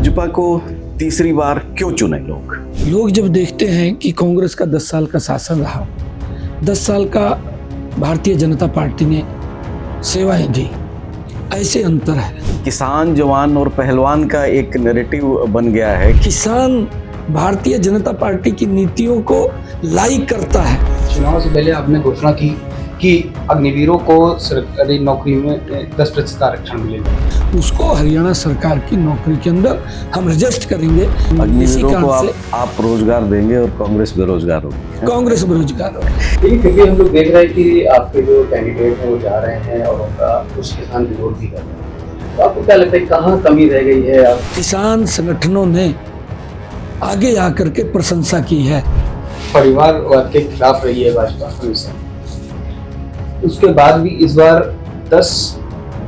भाजपा को तीसरी बार क्यों चुने लोग? लोग जब देखते हैं कि कांग्रेस का 10 साल का शासन रहा, 10 साल का भारतीय जनता पार्टी ने सेवाएं दी, ऐसे अंतर है। किसान, जवान और पहलवान का एक नैरेटिव बन गया है। किसान भारतीय जनता पार्टी की नीतियों को लाइक करता है। चुनाव से पहले आपने घोषणा की कि अग्निवीरों को सरकारी नौकरी में 10% आरक्षण मिलेगा। उसको हरियाणा सरकार की नौकरी के अंदर हम रजिस्ट करेंगे। अग्निवीरों को आप रोजगार देंगे और कांग्रेस बेरोजगार होगी। कांग्रेस बेरोजगार होगी। लेकिन फिर भी हम लोग देख रहे हैं कि आपके जो कैंडिडेट हैं वो जा रहे हैं और उनका कुछ किसान विरोध भी कर रहे हैं। तो आपको क्या लगता है कहाँ कमी रह गई है? आप किसान संगठनों ने आगे आकर के प्रशंसा की है। परिवारवाद के खिलाफ रही है भाजपा हमेशा, उसके बाद भी इस बार 10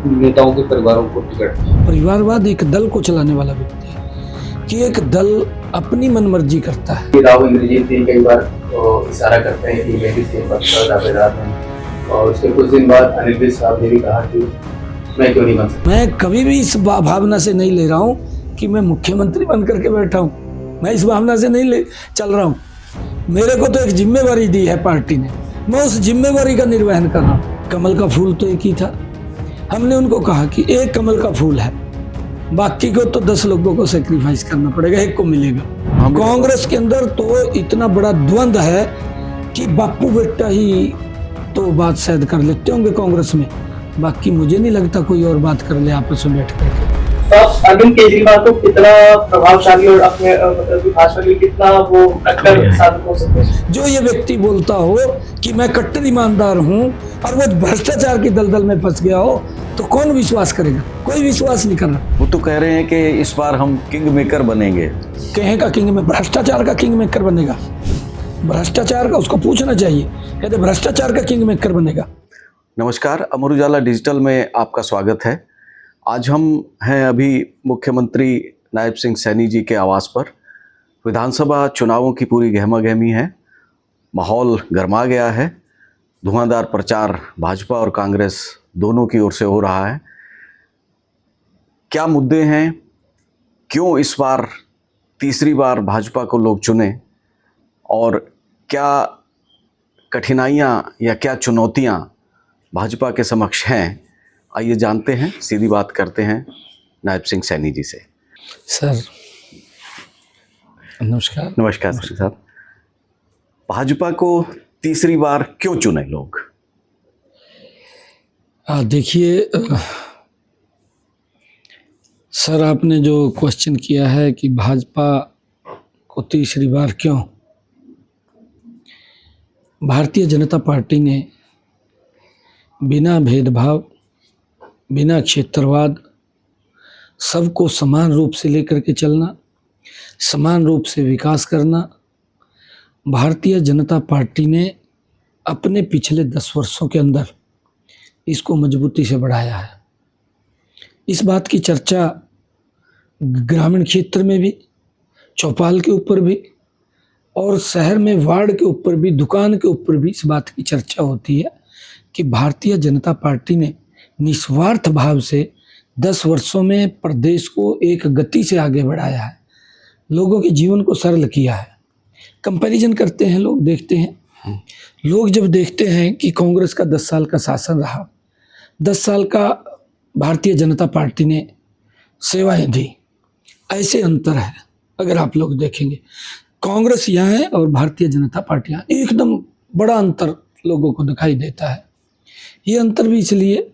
नेताओं के परिवारों को टिकट दिया। परिवारवाद एक दल को चलाने वाला व्यक्ति है कि एक दल अपनी मनमर्जी करता है। राव इंद्रजीत भी कई बार इशारा करते हैं कि लेडीज के पद पर दावेदार हैं, और उसके कुछ दिन बाद अनिल विज साहब ने भी कहा कि मैं क्यों नहीं बन सकता। मैं कभी भी इस भावना से नहीं ले रहा हूँ कि मैं मुख्यमंत्री बन करके बैठा हूँ। मैं इस भावना से नहीं ले चल रहा हूँ। मेरे को तो एक जिम्मेवारी दी है पार्टी ने, मैं उस जिम्मेवारी का निर्वहन कर रहा हूँ। कमल का फूल तो एक ही था। हमने उनको कहा कि एक कमल का फूल है, बाकी को तो 10 लोगों को सेक्रीफाइस करना पड़ेगा, एक को मिलेगा। कांग्रेस के अंदर तो इतना बड़ा द्वंद है कि बापू बेटा ही तो बात शायद कर लेते होंगे कांग्रेस में, बाकी मुझे नहीं लगता कोई और बात कर ले आपस में बैठ करके। तो अरविंद केजरीवाल को कितना प्रभावशाली और अपने मतलब भाजपा के लिए कितना वो कट्टर साबित हो सकते हैं? जो ये व्यक्ति बोलता हो कि मैं कट्टर ईमानदार हूँ और वो भ्रष्टाचार की दलदल में फंस गया हो, तो कौन विश्वास करेगा? कोई विश्वास नहीं कर रहा। वो तो कह रहे हैं कि इस बार हम किंग मेकर बनेंगे। कहें का किंग में भ्रष्टाचार का किंग मेकर बनेगा? भ्रष्टाचार का उसको पूछना चाहिए, कहते भ्रष्टाचार का किंग मेकर बनेगा। नमस्कार, अमर उजाला डिजिटल में आपका स्वागत है। आज हम हैं अभी मुख्यमंत्री नायब सिंह सैनी जी के आवास पर। विधानसभा चुनावों की पूरी गहमागहमी है, माहौल गर्मा गया है। धुआंधार प्रचार भाजपा और कांग्रेस दोनों की ओर से हो रहा है। क्या मुद्दे हैं, क्यों इस बार तीसरी बार भाजपा को लोग चुने, और क्या कठिनाइयाँ या क्या चुनौतियाँ भाजपा के समक्ष हैं, आइए जानते हैं। सीधी बात करते हैं नायब सिंह सैनी जी से। सर नमस्कार। नमस्कार सिंह साहब। भाजपा को तीसरी बार क्यों चुने लोग? देखिए सर, आपने जो क्वेश्चन किया है कि भाजपा को तीसरी बार क्यों, भारतीय जनता पार्टी ने बिना भेदभाव, बिना क्षेत्रवाद, सबको समान रूप से लेकर के चलना, समान रूप से विकास करना, भारतीय जनता पार्टी ने अपने पिछले 10 वर्षों के अंदर इसको मजबूती से बढ़ाया है। इस बात की चर्चा ग्रामीण क्षेत्र में भी, चौपाल के ऊपर भी, और शहर में वार्ड के ऊपर भी, दुकान के ऊपर भी इस बात की चर्चा होती है कि भारतीय जनता पार्टी ने निस्वार्थ भाव से 10 वर्षों में प्रदेश को एक गति से आगे बढ़ाया है, लोगों के जीवन को सरल किया है। कंपैरिजन करते हैं लोग, देखते हैं लोग जब देखते हैं कि कांग्रेस का 10 साल का शासन रहा, 10 साल का भारतीय जनता पार्टी ने सेवाएं दी, ऐसे अंतर है। अगर आप लोग देखेंगे कांग्रेस यहाँ है और भारतीय जनता पार्टी यहाँ, एकदम बड़ा अंतर लोगों को दिखाई देता है। ये अंतर भी इसलिए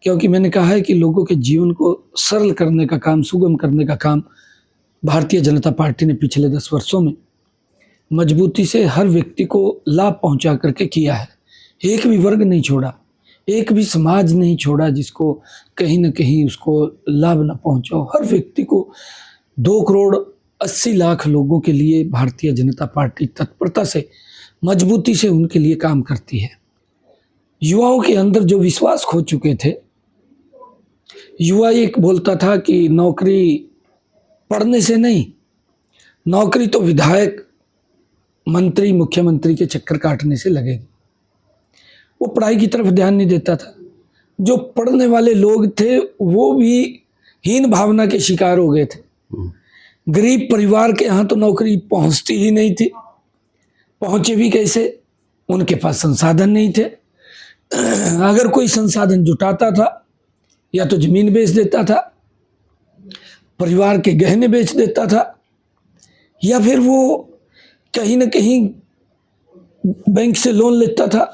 क्योंकि मैंने कहा है कि लोगों के जीवन को सरल करने का काम, सुगम करने का काम भारतीय जनता पार्टी ने पिछले 10 वर्षों में मजबूती से हर व्यक्ति को लाभ पहुंचा करके किया है। एक भी वर्ग नहीं छोड़ा, एक भी समाज नहीं छोड़ा जिसको कहीं ना कहीं उसको लाभ न पहुंचा। हर व्यक्ति को 2 करोड़ 80 लाख लोगों के लिए भारतीय जनता पार्टी तत्परता से, मजबूती से उनके लिए काम करती है। युवाओं के अंदर जो विश्वास खो चुके थे, युवा एक बोलता था कि नौकरी पढ़ने से नहीं, नौकरी तो विधायक, मंत्री, मुख्यमंत्री के चक्कर काटने से लगेगी। वो पढ़ाई की तरफ ध्यान नहीं देता था। जो पढ़ने वाले लोग थे वो भी हीन भावना के शिकार हो गए थे गरीब परिवार के यहाँ तो नौकरी पहुँचती ही नहीं थी। पहुँचे भी कैसे, उनके पास संसाधन नहीं थे। अगर कोई संसाधन जुटाता था या तो जमीन बेच देता था, परिवार के गहने बेच देता था, या फिर वो कहीं न कहीं बैंक से लोन लेता था।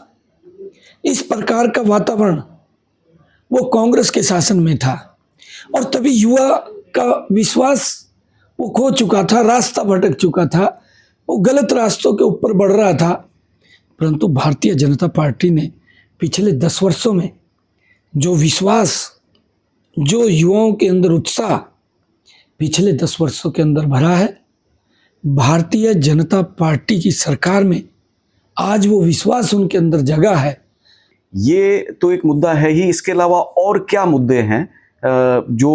इस प्रकार का वातावरण वो कांग्रेस के शासन में था और तभी युवा का विश्वास वो खो चुका था, रास्ता भटक चुका था, वो गलत रास्तों के ऊपर बढ़ रहा था। परंतु भारतीय जनता पार्टी ने पिछले 10 वर्षों में जो विश्वास, जो युवाओं के अंदर उत्साह पिछले 10 वर्षों के अंदर भरा है, भारतीय जनता पार्टी की सरकार में आज वो विश्वास उनके अंदर जगा है। ये तो एक मुद्दा है ही, इसके अलावा और क्या मुद्दे हैं जो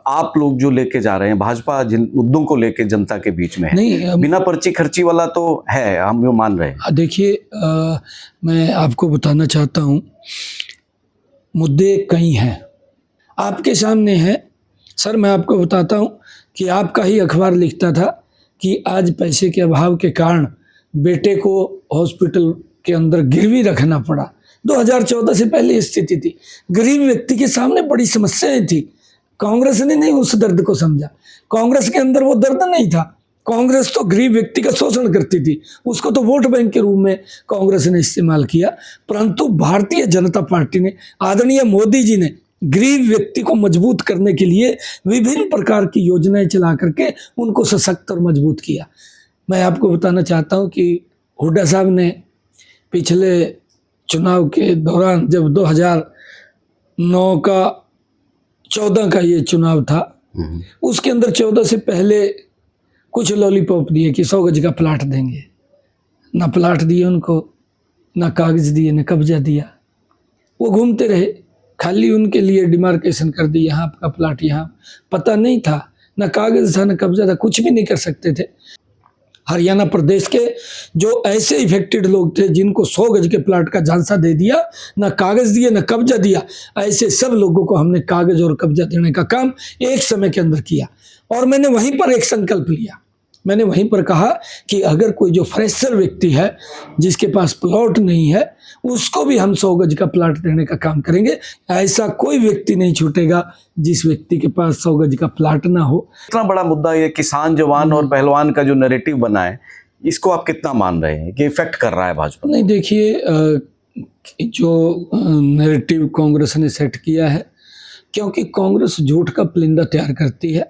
आप लोग जो लेके जा रहे हैं, भाजपा जिन मुद्दों को लेके जनता के बीच में है? नहीं, बिना पर्ची खर्ची वाला तो है, हम जो मान रहे हैं। देखिए, मैं आपको बताना चाहता हूँ, मुद्दे कई हैं, आपके सामने है। सर, मैं आपको बताता हूँ कि आपका ही अखबार लिखता था कि आज पैसे के अभाव के कारण बेटे को हॉस्पिटल के अंदर गिरवी रखना पड़ा। 2014 से पहले स्थिति थी, गरीब व्यक्ति के सामने बड़ी समस्याएं थी। कांग्रेस ने नहीं उस दर्द को समझा, कांग्रेस के अंदर वो दर्द नहीं था। कांग्रेस तो गरीब व्यक्ति का शोषण करती थी, उसको तो वोट बैंक के रूप में कांग्रेस ने इस्तेमाल किया। परंतु भारतीय जनता पार्टी ने, आदरणीय मोदी जी ने गरीब व्यक्ति को मजबूत करने के लिए विभिन्न प्रकार की योजनाएं चला करके उनको सशक्त और मजबूत किया। मैं आपको बताना चाहता हूं कि हुड्डा साहब ने पिछले चुनाव के दौरान, जब 2009 का 14 का ये चुनाव था, उसके अंदर 14 से पहले कुछ लॉलीपॉप दिए कि 100 गज का प्लाट देंगे। ना प्लाट दिए उनको, ना कागज दिए, ना कब्जा दिया। वो घूमते रहे, खाली उनके लिए डिमार्केशन कर दी, यहाँ आपका प्लाट, यहाँ पता नहीं था, ना कागज था, ना कब्जा था, कुछ भी नहीं कर सकते थे। हरियाणा प्रदेश के जो ऐसे इफेक्टेड लोग थे जिनको 100 गज के प्लाट का झांसा दे दिया, ना कागज दिए, ना कब्जा दिया, ऐसे सब लोगों को हमने कागज और कब्जा देने का काम एक समय के अंदर किया। और मैंने वहीं पर एक संकल्प लिया, मैंने वहीं पर कहा कि अगर कोई जो फ्रेशर व्यक्ति है, जिसके पास प्लॉट नहीं है, उसको भी हम 100 गज का प्लाट देने का काम करेंगे। ऐसा कोई व्यक्ति नहीं छूटेगा जिस व्यक्ति के पास 100 गज का प्लाट ना हो। इतना बड़ा मुद्दा ये किसान, जवान और पहलवान का जो नैरेटिव बना है, इसको आप कितना मान रहे हैं कि इफेक्ट कर रहा है भाजपा? नहीं, देखिए, जो नैरेटिव कांग्रेस ने सेट किया है, क्योंकि कांग्रेस झूठ का पुलिंदा तैयार करती है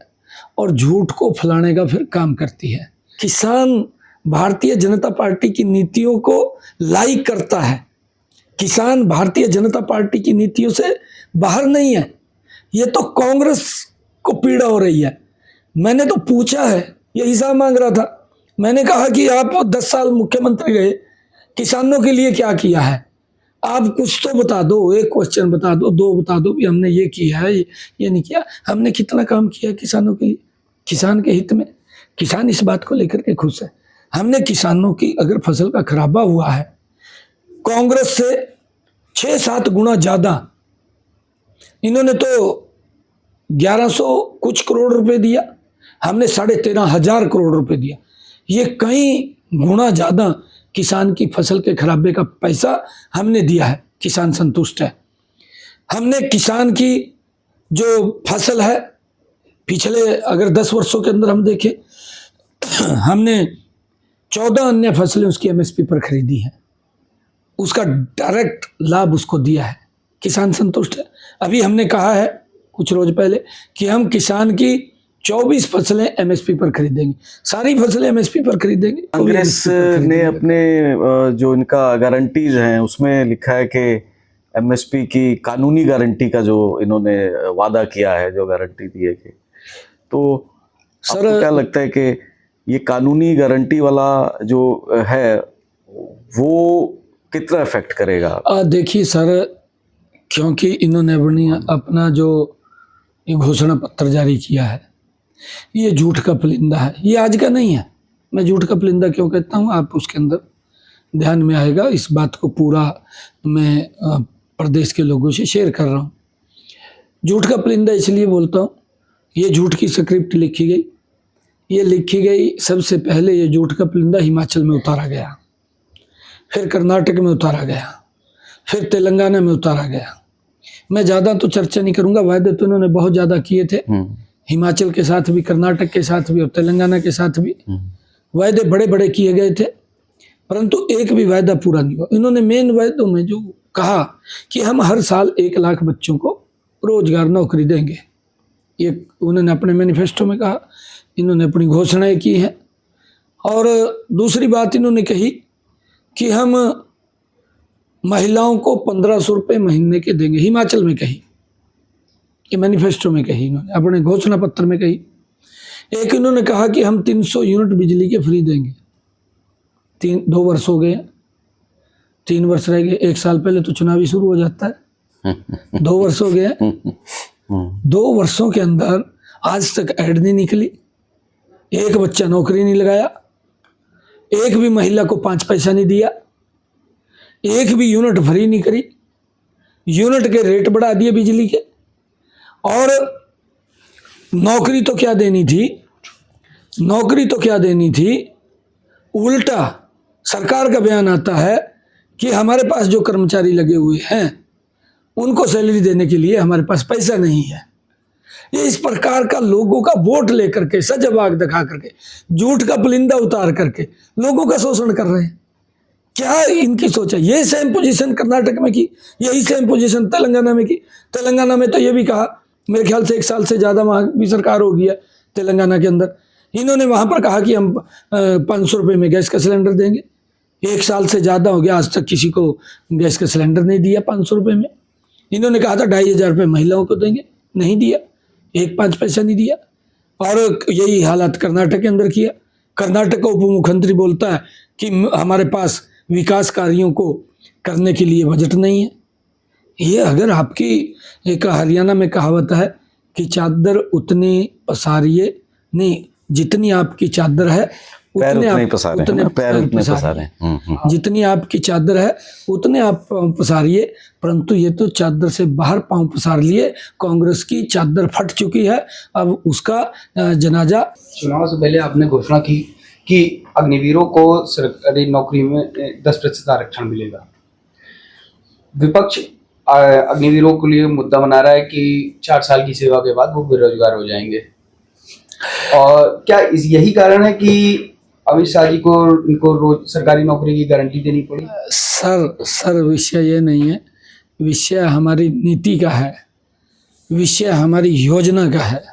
और झूठ को फैलाने का फिर काम करती है। किसान भारतीय जनता पार्टी की नीतियों को लाइक करता है, किसान भारतीय जनता पार्टी की नीतियों से बाहर नहीं है। ये तो कांग्रेस को पीड़ा हो रही है। मैंने तो पूछा है, ये हिसाब मांग रहा था, मैंने कहा कि आप 10 साल मुख्यमंत्री रहे, किसानों के लिए क्या किया है? आप कुछ तो बता दो, एक क्वेश्चन बता दो, 2 बता दो कि हमने ये किया है, ये नहीं किया। हमने कितना काम किया किसानों के लिए, किसान के हित में। किसान इस बात को लेकर के खुश है। हमने किसानों की, अगर फसल का खराबा हुआ है, कांग्रेस से 6-7 गुना ज़्यादा इन्होंने तो 1100 कुछ करोड़ रुपए दिया, हमने 13,500 करोड़ रुपए दिया। ये कई गुना ज़्यादा किसान की फसल के खराबे का पैसा हमने दिया है। किसान संतुष्ट है। हमने किसान की जो फसल है, पिछले अगर 10 वर्षों के अंदर हम देखें, हमने 14 अन्य फसलें उसकी MSP पर खरीदी हैं, उसका डायरेक्ट लाभ उसको दिया है। किसान संतुष्ट है। अभी हमने कहा है कुछ रोज पहले कि हम किसान की 24 फसलें MSP पर खरीदेंगे, सारी फसलें MSP पर खरीदेंगे। कांग्रेस ने अपने जो इनका गारंटीज हैं उसमें लिखा है कि MSP की कानूनी गारंटी का जो इन्होंने वादा किया है, जो गारंटी दी है, तो सर क्या लगता है कि ये कानूनी गारंटी वाला जो है वो कितना इफेक्ट करेगा? देखिए सर, क्योंकि इन्होंने अपना जो घोषणा पत्र जारी किया है, ये झूठ का पुलिंदा है, ये आज का नहीं है। मैं झूठ का पुलिंदा क्यों कहता हूँ, आप उसके अंदर ध्यान में आएगा। इस बात को पूरा मैं प्रदेश के लोगों से शेयर कर रहा हूँ। झूठ का पुलिंदा इसलिए बोलता हूँ, ये झूठ की स्क्रिप्ट लिखी गई, ये लिखी गई। सबसे पहले ये जूट का परिंदा हिमाचल में उतारा गया, फिर कर्नाटक में उतारा गया, फिर तेलंगाना में उतारा गया। मैं ज़्यादा तो चर्चा नहीं करूँगा, वायदे तो इन्होंने बहुत ज़्यादा किए थे, हिमाचल के साथ भी, कर्नाटक के साथ भी और तेलंगाना के साथ भी वायदे बड़े बड़े किए गए थे, परंतु एक भी वायदा पूरा नहीं हुआ। इन्होंने मेन वायदों में जो कहा कि हम हर साल 1 लाख बच्चों को रोजगार नौकरी देंगे, ये उन्होंने अपने मैनिफेस्टो में कहा, इन्होंने अपनी घोषणाएं की हैं। और दूसरी बात इन्होंने कही कि हम महिलाओं को 1500 रुपये महीने के देंगे, हिमाचल में कही, ये मैनिफेस्टो में कही, इन्होंने अपने घोषणा पत्र में कही। एक इन्होंने कहा कि हम 300 यूनिट बिजली के फ्री देंगे। 2 वर्ष हो गए, 3 वर्ष रह गए, 1 साल पहले तो चुनावी शुरू हो जाता है। 2 वर्ष हो गए, 2 वर्षों के अंदर आज तक ऐड नहीं निकली, एक बच्चा नौकरी नहीं लगाया, एक भी महिला को 5 पैसा नहीं दिया, एक भी यूनिट फ्री नहीं करी, यूनिट के रेट बढ़ा दिए बिजली के। और नौकरी तो क्या देनी थी, नौकरी तो क्या देनी थी, उल्टा सरकार का बयान आता है कि हमारे पास जो कर्मचारी लगे हुए हैं उनको सैलरी देने के लिए हमारे पास पैसा नहीं है। ये इस प्रकार का लोगों का वोट लेकर के, सजबाग दिखा करके, झूठ का पुलिंदा उतार करके लोगों का शोषण कर रहे हैं। क्या इनकी सोच है? ये सेम पोजीशन कर्नाटक में की, यही सेम पोजीशन तेलंगाना में की। तेलंगाना में तो ये भी कहा, मेरे ख्याल से 1 साल से ज़्यादा वहाँ भी सरकार हो गई है तेलंगाना के अंदर, इन्होंने वहाँ पर कहा कि हम 500 रुपये में गैस का सिलेंडर देंगे। 1 साल से ज़्यादा हो गया, आज तक किसी को गैस का सिलेंडर नहीं दिया 500 रुपये में। इन्होंने कहा था 2500 रुपये महिलाओं को देंगे, नहीं दिया, 1 पैसा नहीं दिया। और यही हालात कर्नाटक के अंदर किया। कर्नाटक का उप मुख्यमंत्री बोलता है कि हमारे पास विकास कार्यों को करने के लिए बजट नहीं है। ये अगर आपकी एक हरियाणा में कहावत है कि चादर उतनी पसारिए, नहीं, जितनी आपकी चादर है उतने आप पसारिए, जितनी आपकी चादर है उतने आप पसारिए, परंतु ये तो चादर से बाहर पांव पसार लिए। कांग्रेस की चादर फट चुकी है, अब उसका जनाजा। चुनाव से पहले आपने घोषणा की कि अग्निवीरों को सरकारी नौकरी में 10% आरक्षण मिलेगा। विपक्ष अग्निवीरों के लिए मुद्दा बना रहा है कि 4 साल की सेवा के बाद वो बेरोजगार हो जाएंगे, और क्या यही कारण है कि अमित शाह जी को इनको रोज सरकारी नौकरी की गारंटी देनी पड़ी? सर विषय ये नहीं है, विषय हमारी नीति का है, विषय हमारी योजना का है।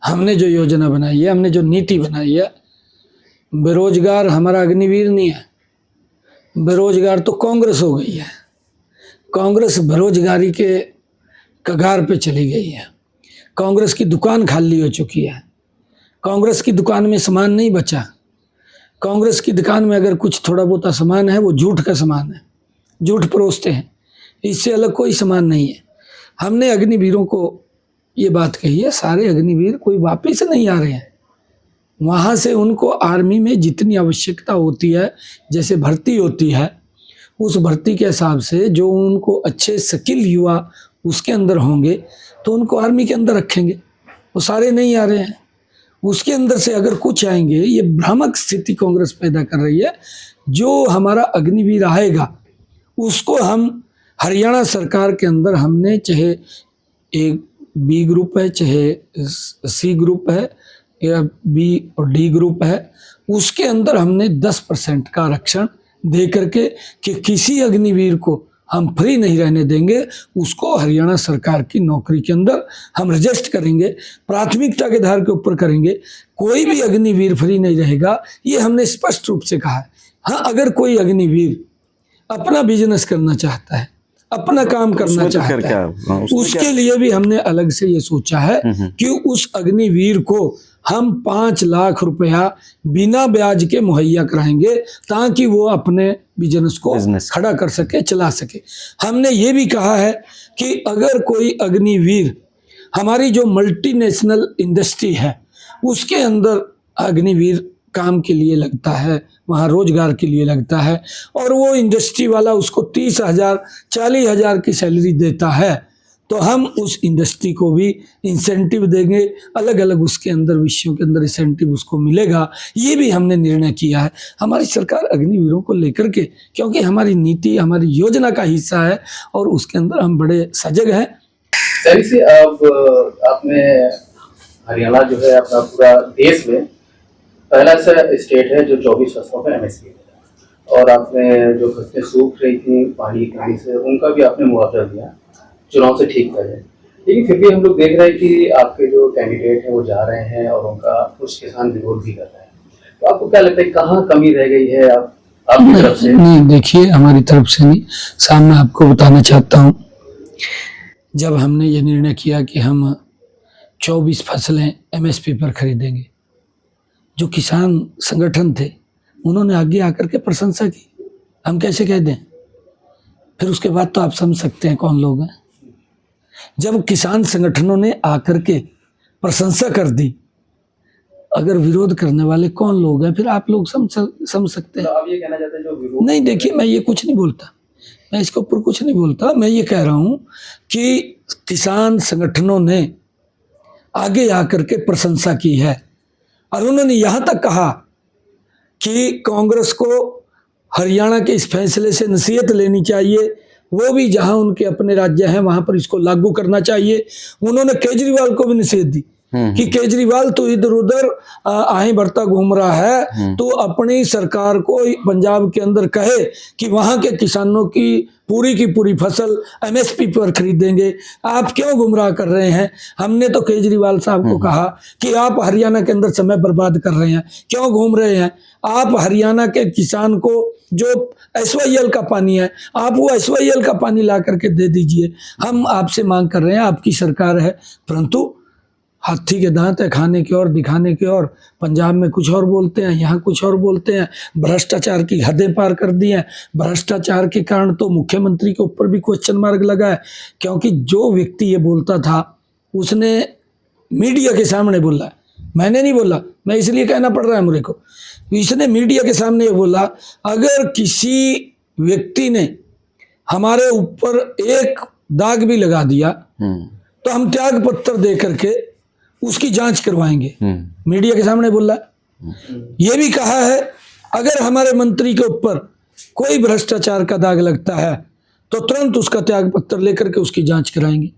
हमने जो योजना बनाई है, हमने जो नीति बनाई है, बेरोजगार हमारा अग्निवीर नहीं है, बेरोजगार तो कांग्रेस हो गई है। कांग्रेस बेरोजगारी के कगार पे चली गई है, कांग्रेस की दुकान खाली हो चुकी है, कांग्रेस की दुकान में सामान नहीं बचा। कांग्रेस की दुकान में अगर कुछ थोड़ा बहुत सामान है वो झूठ का सामान है, झूठ परोसते हैं, इससे अलग कोई सामान नहीं है। हमने अग्निवीरों को ये बात कही है, सारे अग्निवीर कोई वापिस नहीं आ रहे हैं, वहाँ से उनको आर्मी में जितनी आवश्यकता होती है, जैसे भर्ती होती है, उस भर्ती के हिसाब से जो उनको अच्छे स्किल युवा उसके अंदर होंगे तो उनको आर्मी के अंदर रखेंगे। वो सारे नहीं आ रहे हैं, उसके अंदर से अगर कुछ आएंगे, ये भ्रामक स्थिति कांग्रेस पैदा कर रही है। जो हमारा अग्निवीर आएगा उसको हम हरियाणा सरकार के अंदर हमने, चाहे एक बी ग्रुप है, चाहे सी ग्रुप है या बी और डी ग्रुप है, उसके अंदर हमने 10% का आरक्षण दे करके कि किसी अग्निवीर को हम फ्री नहीं रहने देंगे, उसको हरियाणा सरकार की नौकरी के अंदर हम रजिस्टर करेंगे, प्राथमिकता के आधार के ऊपर करेंगे। कोई भी अग्निवीर फ्री नहीं रहेगा, ये हमने स्पष्ट रूप से कहा है। हाँ, अगर कोई अग्निवीर अपना बिजनेस करना चाहता है, अपना काम करना चाहता है, उसके लिए भी हमने अलग से ये सोचा है कि उस अग्निवीर को हम 5 लाख रुपया बिना ब्याज के मुहैया कराएंगे ताकि वो अपने बिजनेस को खड़ा कर सके, चला सके। हमने ये भी कहा है कि अगर कोई अग्निवीर हमारी जो मल्टीनेशनल इंडस्ट्री है उसके अंदर अग्निवीर काम के लिए लगता है, वहाँ रोजगार के लिए लगता है, और वो इंडस्ट्री वाला उसको 30,000 40,000 की सैलरी देता है, तो हम उस इंडस्ट्री को भी इंसेंटिव देंगे, अलग अलग उसके अंदर विषयों के अंदर इंसेंटिव उसको मिलेगा। ये भी हमने निर्णय किया है हमारी सरकार अग्निवीरों को लेकर के, क्योंकि हमारी नीति हमारी योजना का हिस्सा है और उसके अंदर हम बड़े सजग हैं। सही से अब आपने हरियाणा जो है अपना पूरा देश में पहला ऐसा स्टेट है जो 24 फसलों पर एमएसपी है, और आपने जो फसलें सूख रही थी पहाड़ी की कमी से उनका भी आपने मुआवजा दिया, चुनाव से ठीक पहले। लेकिन फिर भी हम लोग देख रहे हैं कि आपके जो कैंडिडेट हैं वो जा रहे हैं और उनका कुछ किसान विरोध भी कर रहे हैं। तो आपको क्या लगता है कहाँ कमी रह गई है आपकी तरफ से? नहीं, देखिए हमारी तरफ से नहीं, सामने आपको बताना चाहता हूँ। जब हमने ये निर्णय किया कि हम 24 फसलें एमएसपी पर खरीदेंगे, जो किसान संगठन थे उन्होंने आगे आकर के प्रशंसा की। हम कैसे कह दें? फिर उसके बाद तो आप समझ सकते हैं कौन लोग हैं। जब किसान संगठनों ने आकर के प्रशंसा कर दी, अगर विरोध करने वाले कौन लोग हैं फिर आप लोग समझ सकते हैं। तो आप ये कहना चाहते हैं जो विरोध? नहीं, देखिए मैं ये कुछ नहीं बोलता, मैं इसके ऊपर कुछ नहीं बोलता। मैं ये कह रहा हूँ कि किसान संगठनों ने आगे आकर के प्रशंसा की है और उन्होंने यहाँ तक कहा कि कांग्रेस को हरियाणा के इस फैसले से नसीहत लेनी चाहिए, वो भी जहाँ उनके अपने राज्य हैं वहाँ पर इसको लागू करना चाहिए। उन्होंने केजरीवाल को भी नसीहत दी कि केजरीवाल तो इधर उधर आहे बढ़ता घूम रहा है, तो अपनी सरकार को पंजाब के अंदर कहे कि वहाँ के किसानों की पूरी फसल एमएसपी पर खरीदेंगे। आप क्यों गुमराह कर रहे हैं? हमने तो केजरीवाल साहब को कहा कि आप हरियाणा के अंदर समय बर्बाद कर रहे हैं, क्यों घूम रहे हैं? आप हरियाणा के किसान को जो एसवाईएल का पानी है, आप वो एसवाईएल का पानी ला करके दे दीजिए। हम आपसे मांग कर रहे हैं, आपकी सरकार है, परंतु हाथी के दांत है, खाने की और दिखाने की और। पंजाब में कुछ और बोलते हैं, यहाँ कुछ और बोलते हैं। भ्रष्टाचार की हदें पार कर दी हैं। भ्रष्टाचार के कारण तो मुख्यमंत्री के ऊपर भी क्वेश्चन मार्क लगा है, क्योंकि जो व्यक्ति ये बोलता था उसने मीडिया के सामने बोला, मैंने नहीं बोला, मैं इसलिए कहना पड़ रहा है मुझे को। इसने मीडिया के सामने ये बोला, अगर किसी व्यक्ति ने हमारे ऊपर एक दाग भी लगा दिया तो हम त्याग पत्र दे करके उसकी जांच करवाएंगे। मीडिया के सामने बोला। ये भी कहा है अगर हमारे मंत्री के ऊपर कोई भ्रष्टाचार का दाग लगता है तो तुरंत उसका त्याग पत्र लेकर के उसकी जांच कराएंगे।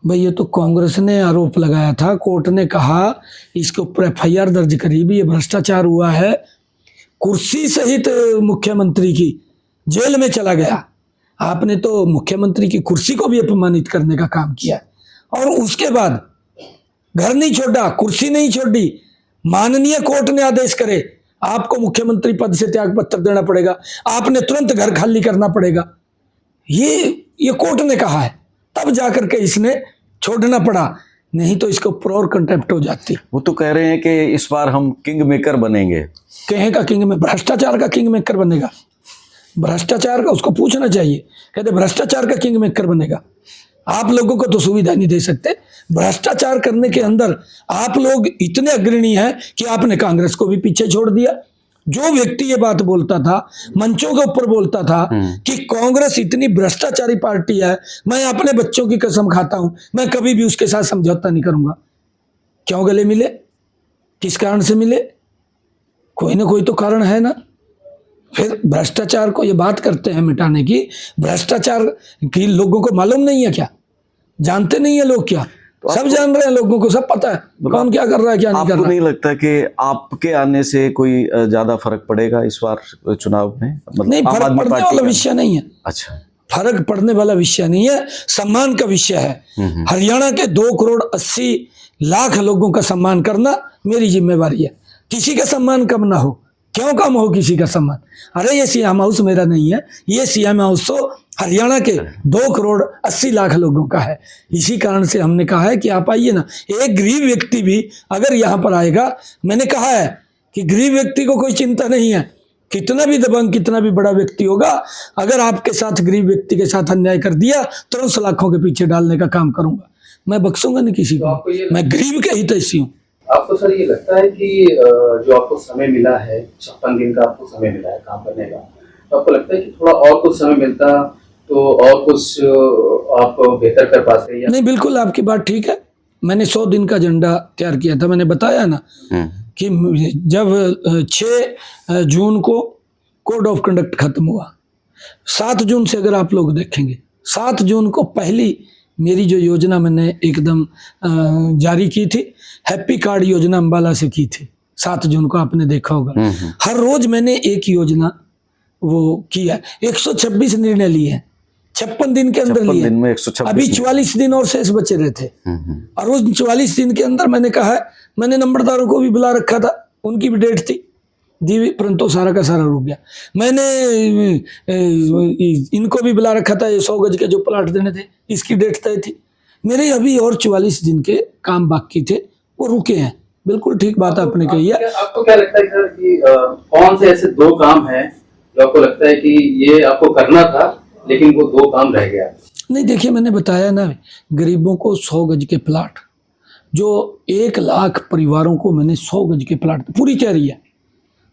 भाई ये तो कांग्रेस ने आरोप लगाया था, कोर्ट ने कहा इसके ऊपर एफआईआर दर्ज करी भी, ये भ्रष्टाचार हुआ है। कुर्सी सहित मुख्यमंत्री की जेल में चला गया। आपने तो मुख्यमंत्री की कुर्सी को भी अपमानित करने का काम किया और उसके बाद घर नहीं छोड़ा, कुर्सी नहीं छोड़ी। माननीय कोर्ट ने आदेश करे आपको मुख्यमंत्री पद से त्याग पत्र देना पड़ेगा, आपने तुरंत घर खाली करना पड़ेगा। ये कोर्ट ने कहा है, तब जाकर के इसने छोड़ना पड़ा, नहीं तो इसके ऊपर और कंटेम्प्ट हो जाती। वो तो कह रहे हैं कि इस बार हम किंग मेकर बनेंगे। कहें का किंग में भ्रष्टाचार का किंग मेकर बनेगा? भ्रष्टाचार का उसको पूछना चाहिए, कहते भ्रष्टाचार का किंग मेकर बनेगा। आप लोगों को तो सुविधा नहीं दे सकते। भ्रष्टाचार करने के अंदर आप लोग इतने अग्रणी हैं कि आपने कांग्रेस को भी पीछे छोड़ दिया। जो व्यक्ति ये बात बोलता था, मंचों के ऊपर बोलता था कि कांग्रेस इतनी भ्रष्टाचारी पार्टी है, मैं अपने बच्चों की कसम खाता हूं, मैं कभी भी उसके साथ समझौता नहीं करूंगा। क्यों गले मिले? किस कारण से मिले? कोई ना कोई तो कारण है ना। फिर भ्रष्टाचार को ये बात करते हैं मिटाने की, भ्रष्टाचार की लोगों को मालूम नहीं है क्या? जानते नहीं है लोग क्या? तो सब जान रहे हैं, लोगों को सब पता है कौन क्या कर रहा है क्या नहीं कर रहा। आपको नहीं लगता कि आपके आने से कोई ज्यादा फर्क पड़ेगा इस बार चुनाव में? नहीं, फर्क पड़ने वाला विषय नहीं है। अच्छा, फर्क पड़ने वाला विषय नहीं है, सम्मान का विषय है। हरियाणा के 2,80,00,000 लोगों का सम्मान करना मेरी जिम्मेवारी है। किसी का सम्मान कम ना हो। क्यों कम हो किसी का सम्मान? अरे ये सीएम हाउस मेरा नहीं है, ये सीएम हाउस तो हरियाणा के 2,80,00,000 लोगों का है। इसी कारण से हमने कहा है कि आप आइए ना। एक गरीब व्यक्ति भी अगर यहाँ पर आएगा, मैंने कहा है कि गरीब व्यक्ति को कोई चिंता नहीं है, कितना भी दबंग कितना भी बड़ा व्यक्ति होगा, अगर आपके साथ गरीब व्यक्ति के साथ अन्याय कर दिया तुरंत सलाखों के पीछे डालने का काम करूंगा। मैं बख्शूंगा नहीं किसी को, मैं गरीब के हितैषी हूँ। आपको सर ये लगता है कि जो आपको समय मिला है, 56 दिन का आपको समय मिला है काम करने का, तो आपको लगता है कि थोड़ा और कुछ समय मिलता तो और कुछ आप बेहतर कर पाते हैं या नहीं, बिल्कुल आपकी बात ठीक है। मैंने 100 दिन का एजेंडा तैयार किया था, मैंने बताया ना कि जब 6 जून को कोड ऑफ कंडक्ट खत्म हुआ, 7 जून से अगर आप लोग देखेंगे, 7 जून को पहली मेरी जो योजना मैंने एकदम जारी की थी, हैप्पी कार्ड योजना अम्बाला से की थी। 7 जून को आपने देखा होगा। हर रोज मैंने एक योजना वो किया। 126 निर्णय लिए हैं, 56 दिन के अंदर 56 लिए। दिन में 126 अभी 44 दिन और शेष बचे रहे थे, और उस 44 दिन के अंदर मैंने कहा है, मैंने नंबरदारों को भी बुला रखा था, उनकी भी डेट थी दी हुई, परंतु सारा का सारा रुक गया। मैंने इनको भी बुला रखा था, ये 100 गज के जो प्लाट देने थे, इसकी डेट तय थी। मेरे अभी और 44 दिन के काम बाकी थे, वो रुके हैं। बिल्कुल ठीक बात आपने कही है। आपको क्या लगता है सर कि कौन से ऐसे 2 काम हैं जो आपको लगता है कि ये आपको करना था लेकिन वो 2 काम रह गया? नहीं, देखिए मैंने बताया ना, गरीबों को 100 गज के प्लाट, जो 1 लाख परिवारों को मैंने 100 गज के प्लाट, पूरी तैयारी है,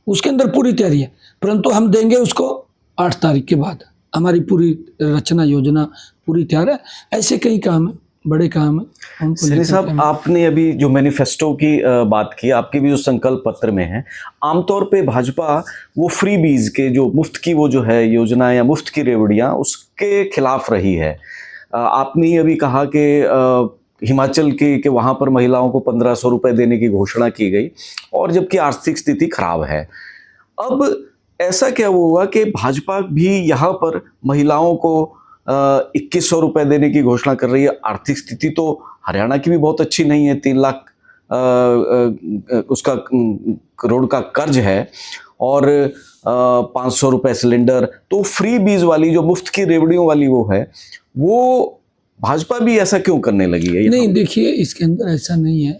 उसके अंदर पूरी तैयारी है, परंतु हम देंगे उसको 8 तारीख के बाद। हमारी पूरी रचना योजना पूरी तैयार है। ऐसे कई काम है, बड़े काम है, उनको सैनी लेकर साहब, के हम- आपने अभी जो मैनिफेस्टो की बात की, आपके भी जो संकल्प पत्र में है, आमतौर पे भाजपा वो फ्री बीज के जो मुफ्त की वो जो है योजना या मुफ्त की रेवड़ियाँ, उसके खिलाफ रही है। आपने ही अभी कहा कि हिमाचल के वहाँ पर महिलाओं को 1500 रुपये देने की घोषणा की गई, और जबकि आर्थिक स्थिति खराब है। अब ऐसा क्या हुआ कि भाजपा भी यहाँ पर महिलाओं को 2100 रुपये देने की घोषणा कर रही है? आर्थिक स्थिति तो हरियाणा की भी बहुत अच्छी नहीं है, 3 लाख उसका करोड़ का कर्ज है, और 500 रुपये सिलेंडर। तो फ्री बीज वाली जो मुफ्त की रेवड़ियों वाली वो है, वो भाजपा भी ऐसा क्यों करने लगी है? नहीं, देखिए इसके अंदर ऐसा नहीं है।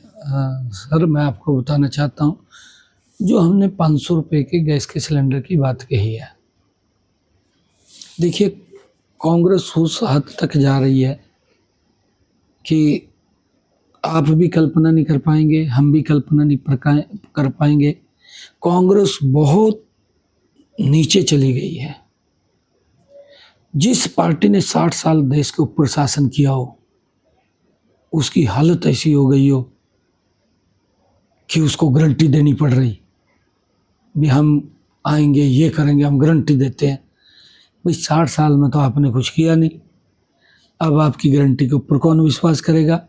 सर, मैं आपको बताना चाहता हूँ, जो हमने 500 रुपये के गैस के सिलेंडर की बात कही है, देखिए कांग्रेस उस हद तक जा रही है कि आप भी कल्पना नहीं कर पाएंगे, हम भी कल्पना नहीं कर पाएंगे। कांग्रेस बहुत नीचे चली गई है। जिस पार्टी ने 60 साल देश के ऊपर शासन किया हो, उसकी हालत ऐसी हो गई हो कि उसको गारंटी देनी पड़ रही, भी हम आएंगे, ये करेंगे, हम गारंटी देते हैं। भाई 60 साल में तो आपने कुछ किया नहीं, अब आपकी गारंटी के ऊपर कौन विश्वास करेगा?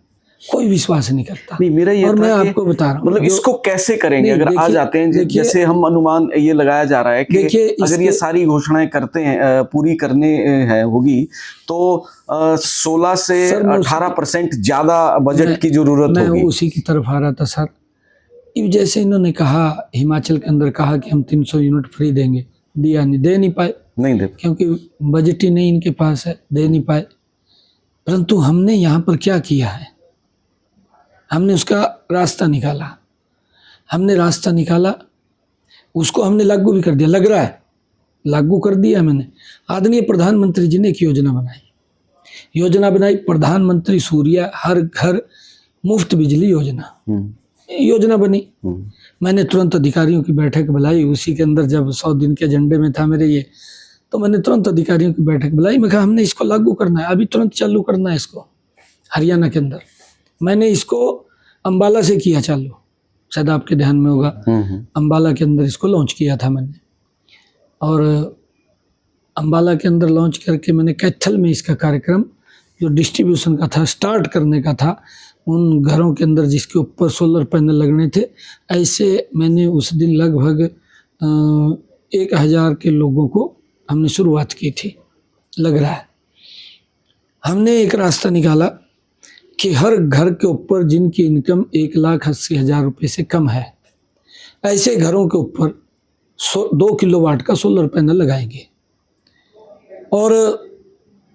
कोई विश्वास नहीं करता। नहीं, मेरा ये और था मैं कि आपको बता रहा हूँ, मतलब जो- इसको कैसे करेंगे? नहीं, अगर आ देखिए- जाते हैं, देखिए- जैसे हम अनुमान ये लगाया जा रहा है कि देखिए, अगर ये सारी घोषणाएं करते हैं, पूरी करने हैं होगी, तो 16 से सर, मैं 18% ज्यादा बजट मैं- की जरूरत मैं होगी। उसी की तरफ आ रहा था सर। जैसे इन्होंने कहा, हिमाचल के अंदर कहा कि हम 300 यूनिट फ्री देंगे, दिया नहीं, दे नहीं पाए, नहीं दे। क्योंकि बजट ही नहीं इनके पास है, दे नहीं पाए। परंतु हमने यहाँ पर क्या किया है, हमने उसका रास्ता निकाला। हमने रास्ता निकाला, उसको हमने लागू भी कर दिया, लग रहा है लागू कर दिया मैंने। आदरणीय प्रधानमंत्री जी ने एक योजना बनाई, प्रधानमंत्री सूर्या हर घर मुफ्त बिजली योजना, योजना बनी। मैंने तुरंत अधिकारियों की बैठक बुलाई, उसी के अंदर जब 100 दिन के एजेंडे में था मेरे ये, तो मैंने तुरंत अधिकारियों की बैठक बुलाई। मैं कहा हमने इसको लागू करना है, अभी तुरंत चालू करना है इसको। हरियाणा के अंदर मैंने इसको अम्बाला से किया चालू, शायद आपके ध्यान में होगा, अम्बाला के अंदर इसको लॉन्च किया था मैंने। और अम्बाला के अंदर लॉन्च करके मैंने कैथल में इसका कार्यक्रम जो डिस्ट्रीब्यूशन का था, स्टार्ट करने का था, उन घरों के अंदर जिसके ऊपर सोलर पैनल लगने थे, ऐसे मैंने उस दिन लगभग 1000 के लोगों को हमने शुरुआत की थी। लग रहा है हमने एक रास्ता निकाला कि हर घर के ऊपर जिनकी इनकम 1,80,000 रुपये से कम है, ऐसे घरों के ऊपर 2 किलोवाट का सोलर पैनल लगाएंगे, और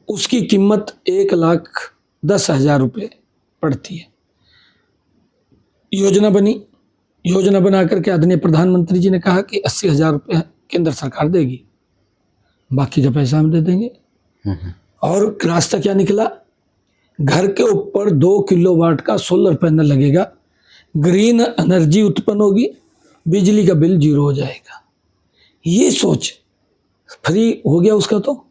उसकी कीमत 1,10,000 रुपये पड़ती है। योजना बनी, योजना बना करके आदरणीय प्रधानमंत्री जी ने कहा कि 80,000 रुपये केंद्र सरकार देगी, बाकी का पैसा हम दे देंगे। और रास्ता क्या निकला, घर के ऊपर 2 किलोवाट का सोलर पैनल लगेगा, ग्रीन एनर्जी उत्पन्न होगी, बिजली का बिल 0 हो जाएगा। ये सोच फ्री हो गया उसका, तो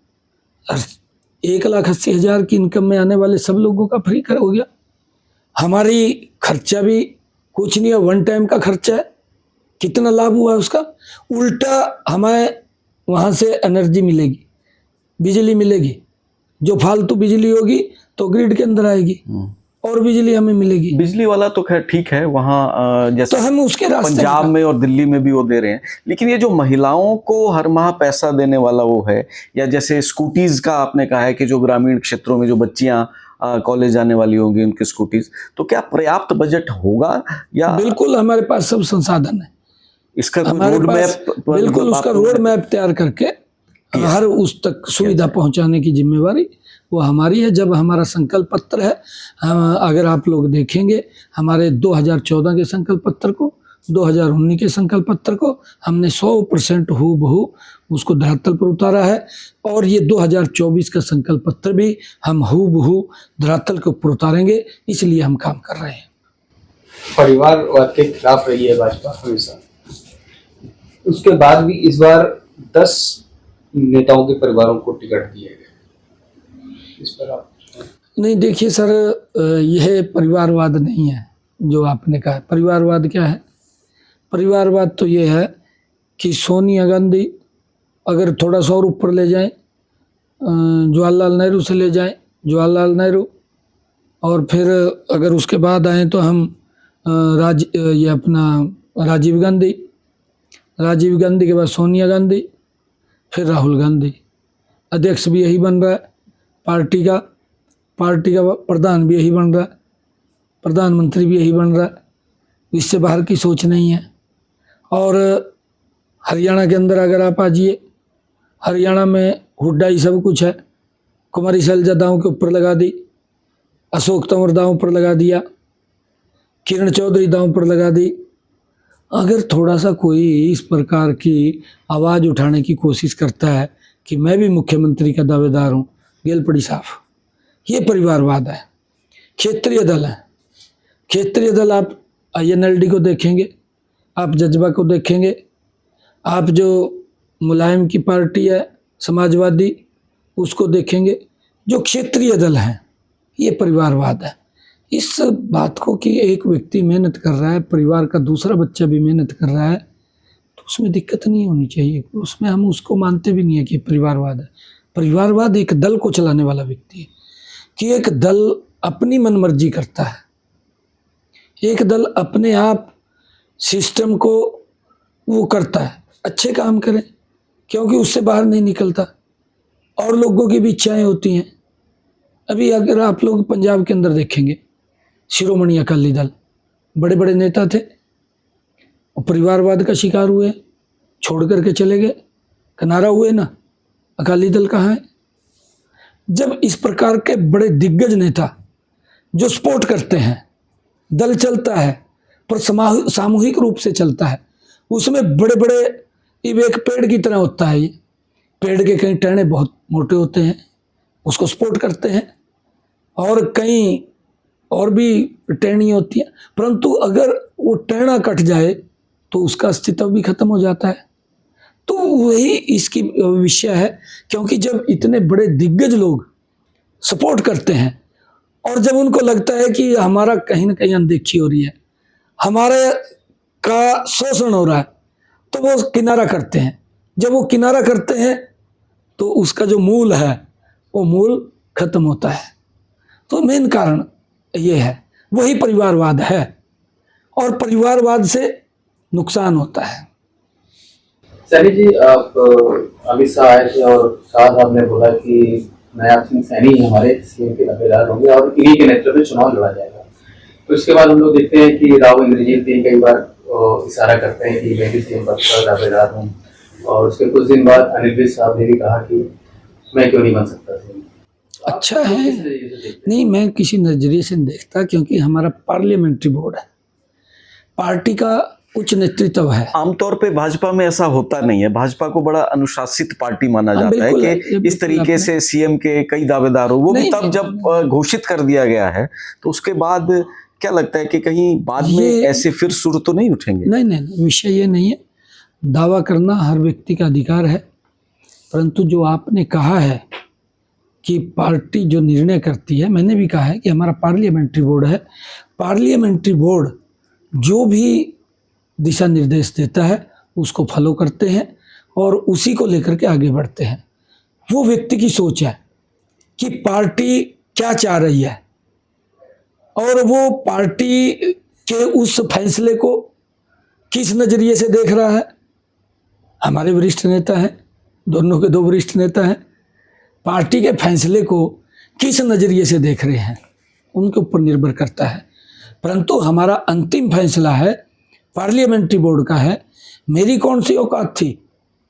1,80,000 की इनकम में आने वाले सब लोगों का फ्री कर हो गया। हमारी खर्चा भी कुछ नहीं है, वन टाइम का खर्चा है। कितना लाभ हुआ उसका? उल्टा हमें वहाँ से एनर्जी मिलेगी, बिजली मिलेगी। जो फालतू बिजली होगी तो ग्रिड के अंदर आएगी और बिजली हमें मिलेगी। बिजली वाला तो खैर ठीक है, वहाँ जैसे तो हम उसके रास्ते पंजाब में और दिल्ली में भी वो दे रहे हैं, लेकिन ये जो महिलाओं को हर माह पैसा देने वाला वो है, या जैसे स्कूटीज का आपने कहा है कि जो ग्रामीण क्षेत्रों में जो बच्चियां कॉलेज जाने वाली होंगी उनकी स्कूटीज, तो क्या पर्याप्त बजट होगा या बिल्कुल हमारे पास सब संसाधन है। इसका कोई हमारे रोड पास मैप? बिल्कुल उसका रोड मैप तैयार करके हर उस तक सुविधा पहुंचाने की जिम्मेवारी वो हमारी है। जब हमारा संकल्प पत्र है, अगर आप लोग देखेंगे हमारे 2014 के संकल्प पत्र को, 2019 के संकल्प पत्र को हमने 100% हूबहू उसको धरातल पर उतारा है, और ये 2024 का संकल्प पत्र भी हम हूबहू धरातल के ऊपर उतारेंगे, इसलिए हम काम कर रहे हैं। परिवारवाद के खिलाफ रही है भाजपा हमेशा, उसके बाद भी इस बार 10 नेताओं के परिवारों को टिकट दिए गए। इस पर आप? नहीं देखिए सर, यह परिवारवाद नहीं है जो आपने कहा। परिवारवाद क्या है? परिवारवाद तो ये है कि सोनिया गांधी अगर थोड़ा सा और ऊपर ले जाएं, जवाहरलाल नेहरू से ले जाएं, जवाहरलाल नेहरू, और फिर अगर उसके बाद आएँ तो हम ये अपना राजीव गांधी, राजीव गांधी के बाद सोनिया गांधी, फिर राहुल गांधी। अध्यक्ष भी यही बन रहा है पार्टी का प्रधान भी यही बन रहा है, प्रधानमंत्री भी यही बन रहा है। इससे बाहर की सोच नहीं है। और हरियाणा के अंदर अगर आप आ जाइए, हरियाणा में हुड्डा ही सब कुछ है। कुमारी शैलजा दांव के ऊपर लगा दी, अशोक तंवर दांव पर लगा दिया, किरण चौधरी दांव पर लगा दी। अगर थोड़ा सा कोई इस प्रकार की आवाज़ उठाने की कोशिश करता है कि मैं भी मुख्यमंत्री का दावेदार हूँ, गेल पड़ी साफ। ये परिवारवाद है। क्षेत्रीय दल है, क्षेत्रीय दल आप INLD को देखेंगे, आप जज्बा को देखेंगे, आप जो मुलायम की पार्टी है समाजवादी उसको देखेंगे, जो क्षेत्रीय दल हैं, ये परिवारवाद है। इस बात को कि एक व्यक्ति मेहनत कर रहा है, परिवार का दूसरा बच्चा भी मेहनत कर रहा है, तो उसमें दिक्कत नहीं होनी चाहिए। उसमें हम उसको मानते भी नहीं है कि परिवारवाद है। परिवारवाद एक दल को चलाने वाला व्यक्ति है, कि एक दल अपनी मनमर्जी करता है, एक दल अपने आप सिस्टम को वो करता है, अच्छे काम करें क्योंकि उससे बाहर नहीं निकलता, और लोगों की भी इच्छाएँ होती हैं। अभी अगर आप लोग पंजाब के अंदर देखेंगे, शिरोमणि अकाली दल, बड़े बड़े नेता थे, और परिवारवाद का शिकार हुए, छोड़ करके चले गए, किनारा हुए ना। अकाली दल कहाँ है? जब इस प्रकार के बड़े दिग्गज नेता जो सपोर्ट करते हैं, दल चलता है पर सामूहिक रूप से चलता है, उसमें बड़े बड़े एक पेड़ की तरह होता है। ये पेड़ के कई टहने बहुत मोटे होते हैं, उसको सपोर्ट करते हैं, और कई और भी टहनी होती हैं, परंतु अगर वो टहना कट जाए तो उसका अस्तित्व भी खत्म हो जाता है। तो वही इसकी विषय है, क्योंकि जब इतने बड़े दिग्गज लोग सपोर्ट करते हैं और जब उनको लगता है कि हमारा कहीं ना कहीं अनदेखी हो रही है, हमारे का शोषण हो रहा है, तो वो किनारा करते हैं। जब वो किनारा करते हैं तो उसका जो मूल है वो मूल खत्म होता है। तो मेन कारण ये है, वही परिवारवाद है, और परिवारवाद से नुकसान होता है। सैनी जी, आप अमित शाह आए थे और साथ आपने बोला कि नायब सिंह सैनी हमारे सीएम के दावेदार होंगे और इन्हीं के नेतृत्व में चुनाव लड़ा जाएगा। तो इसके बाद हम लोग देखते हैं कि राव इंद्रजीत भी कई बार इशारा करते हैं कि मैं भी सीएम पद का दावेदार हूँ, और उसके कुछ दिन बाद अनिल विज साहब ने भी कहा कि मैं क्यों नहीं बन सकता सीएम। अच्छा है, नहीं मैं किसी नज़रिए से नहीं देखता, क्योंकि हमारा पार्लियामेंट्री बोर्ड है, पार्टी का उच्च नेतृत्व है। आमतौर पे भाजपा में ऐसा होता नहीं है। भाजपा को बड़ा अनुशासित पार्टी माना जाता है कि इस तरीके से सीएम के कई दावेदार हो, वो भी तब जब घोषित कर दिया गया है, तो उसके बाद क्या लगता है कि कहीं बाद में ऐसे फिर सुर तो नहीं उठेंगे? नहीं, विषय ये नहीं है। दावा करना हर व्यक्ति का अधिकार है, परंतु जो आपने कहा है कि पार्टी जो निर्णय करती है, मैंने भी कहा है कि हमारा पार्लियामेंट्री बोर्ड है, पार्लियामेंट्री बोर्ड जो भी दिशा निर्देश देता है उसको फॉलो करते हैं और उसी को लेकर के आगे बढ़ते हैं। वो व्यक्ति की सोच है कि पार्टी क्या चाह रही है और वो पार्टी के उस फैसले को किस नज़रिए से देख रहा है। हमारे वरिष्ठ नेता हैं, दोनों के 2 वरिष्ठ नेता हैं, पार्टी के फैसले को किस नज़रिए से देख रहे हैं उनके ऊपर निर्भर करता है। परंतु हमारा अंतिम फैसला है, पार्लियामेंट्री बोर्ड का है। मेरी कौन सी औकात थी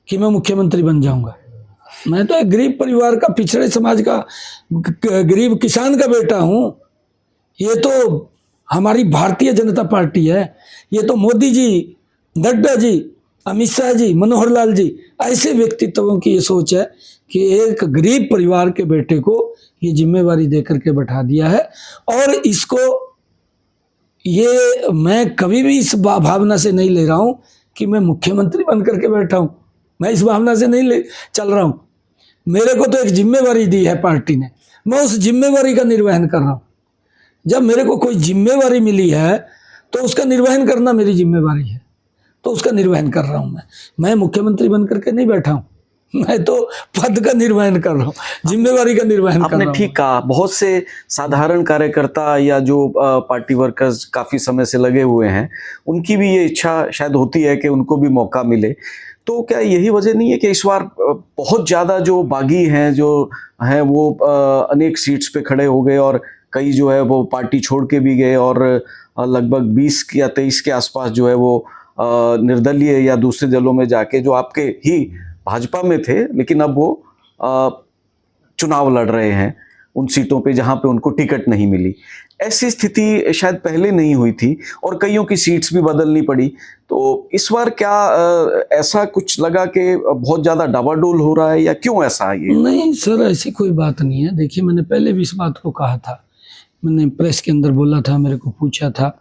कि मैं मुख्यमंत्री बन जाऊंगा? मैं तो एक गरीब परिवार का, पिछड़े समाज का, गरीब किसान का बेटा हूँ। ये तो हमारी भारतीय जनता पार्टी है, ये तो मोदी जी, नड्डा जी, अमित शाह जी, मनोहर लाल जी, ऐसे व्यक्तित्वों की ये सोच है कि एक गरीब परिवार के बेटे को ये जिम्मेवारी देकर के बैठा दिया है। और इसको ये मैं कभी भी इस भावना से नहीं ले रहा हूँ कि मैं मुख्यमंत्री बन करके बैठा हूँ, मैं इस भावना से नहीं ले चल रहा हूँ। मेरे को तो एक जिम्मेवारी दी है पार्टी ने, मैं उस जिम्मेवारी का निर्वहन कर रहा हूँ। जब मेरे को कोई जिम्मेवारी मिली है तो उसका निर्वहन करना मेरी जिम्मेवारी है, तो उसका निर्वहन कर रहा हूँ। मैं मुख्यमंत्री बन करके नहीं बैठा हूँ, मैं तो पद का निर्वहन कर रहा हूँ, जिम्मेवारी का निर्वहन कर रहा आपने हूँ। ठीक कहा, बहुत से साधारण कार्यकर्ता या जो पार्टी वर्कर्स काफ़ी समय से लगे हुए हैं, उनकी भी ये इच्छा शायद होती है कि उनको भी मौका मिले। तो क्या यही वजह नहीं है कि इस बार बहुत ज़्यादा जो बागी हैं, जो हैं वो अनेक सीट्स पे खड़े हो गए और कई जो है वो पार्टी छोड़ के भी गए और लगभग 20 या 23 के आसपास जो है वो निर्दलीय या दूसरे दलों में जाके, जो आपके ही भाजपा में थे लेकिन अब वो चुनाव लड़ रहे हैं उन सीटों पे जहां पे उनको टिकट नहीं मिली। ऐसी स्थिति शायद पहले नहीं हुई थी और कईयों की सीट्स भी बदलनी पड़ी। तो इस बार क्या ऐसा कुछ लगा कि बहुत ज़्यादा डावाडोल हो रहा है या क्यों ऐसा है ये? नहीं सर, ऐसी कोई बात नहीं है। देखिए, मैंने पहले भी इस बात को कहा था, मैंने प्रेस के अंदर बोला था, मेरे को पूछा था।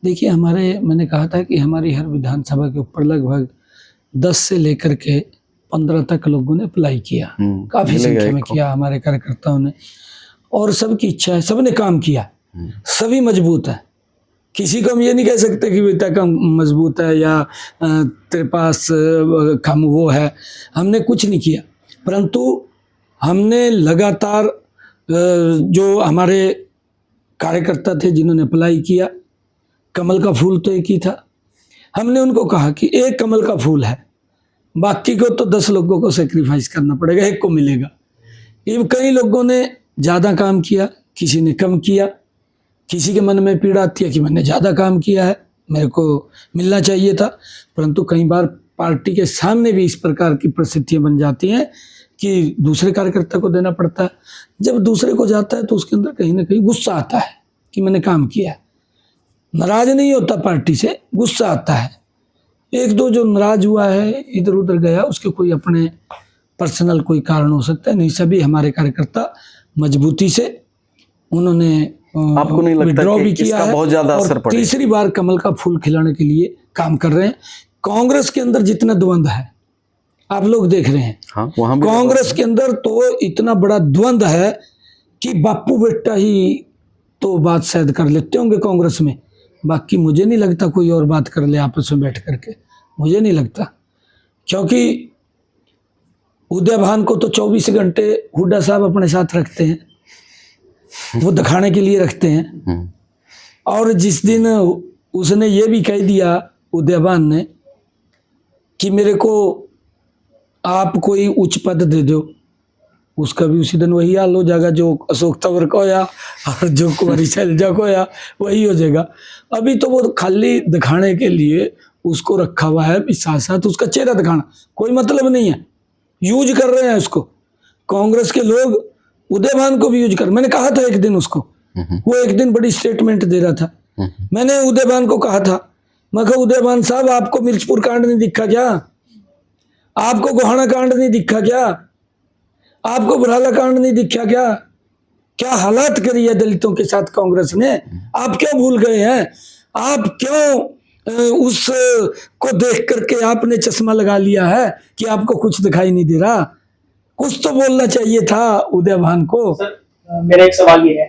देखिए, मैंने कहा था कि हमारी हर विधानसभा के ऊपर लगभग 10 से लेकर के 15 तक लोगों ने अप्लाई किया, काफ़ी संख्या में किया हमारे कार्यकर्ताओं ने, और सबकी इच्छा है, सबने काम किया, सभी मजबूत है। किसी को हम ये नहीं कह सकते कि बेटा कम मजबूत है या तेरे पास कम वो है, हमने कुछ नहीं किया। परंतु हमने लगातार जो हमारे कार्यकर्ता थे जिन्होंने अप्लाई किया, कमल का फूल तो एक ही था, हमने उनको कहा कि एक कमल का फूल है, बाकी को तो 10 लोगों को सेक्रीफाइस करना पड़ेगा, एक को मिलेगा। ये कई लोगों ने ज़्यादा काम किया, किसी ने कम किया, किसी के मन में पीड़ा आती है कि मैंने ज़्यादा काम किया है, मेरे को मिलना चाहिए था। परंतु कई बार पार्टी के सामने भी इस प्रकार की परिस्थितियाँ बन जाती हैं कि दूसरे कार्यकर्ता को देना पड़ता है। जब दूसरे को जाता है तो उसके अंदर कहीं ना कहीं गुस्सा आता है कि मैंने काम किया है। नाराज नहीं होता पार्टी से, गुस्सा आता है। 1-2 जो नाराज हुआ है, इधर उधर गया, उसके कोई अपने पर्सनल कोई कारण हो सकता है। नहीं, सभी हमारे कार्यकर्ता मजबूती से उन्होंने आपको नहीं लगता विड्रॉ भी कि किया इसका है बहुत ज्यादा असर और पड़ेगा? तीसरी बार कमल का फूल खिलाने के लिए काम कर रहे हैं। कांग्रेस के अंदर जितना द्वंद्व है आप लोग देख रहे हैं, हाँ, वहाँ भी कांग्रेस के अंदर तो इतना बड़ा द्वंद्व है कि बापू बेटा ही तो बात शायद कर लेते होंगे कांग्रेस में, बाकी मुझे नहीं लगता कोई और बात कर ले आपस में बैठ करके, मुझे नहीं लगता। क्योंकि उदय भान को तो 24 घंटे हुड्डा साहब अपने साथ रखते हैं, वो दिखाने के लिए रखते हैं। और जिस दिन उसने ये भी कह दिया उदय भान ने कि मेरे को आप कोई उच्च पद दे दो, उसका भी उसी दिन वही हाल हो जाएगा जो अशोक तंवर को या और जो कुमारी शैलजा को या वही हो जाएगा। अभी तो वो खाली दिखाने के लिए उसको रखा हुआ है, साथ साथ उसका चेहरा दिखाना, कोई मतलब नहीं है, यूज कर रहे हैं उसको। कांग्रेस के लोग उदय भान को भी यूज कर, मैंने कहा था एक दिन उसको, वो एक दिन बड़ी स्टेटमेंट दे रहा था, मैंने उदय भान को कहा था, मैं कहा उदय भान साहब आपको मिर्चपुर कांड नहीं दिखा क्या, आपको गोहाना कांड नहीं दिखा क्या, आपको बुरहाला कांड नहीं दिखा क्या, क्या हालात करी है दलितों के साथ कांग्रेस ने, आप क्यों भूल गए हैं, आप क्यों उस को देख करके आपने चश्मा लगा लिया है कि आपको कुछ दिखाई नहीं दे रहा। कुछ तो बोलना चाहिए था उदय भान को। सर मेरा एक सवाल ये है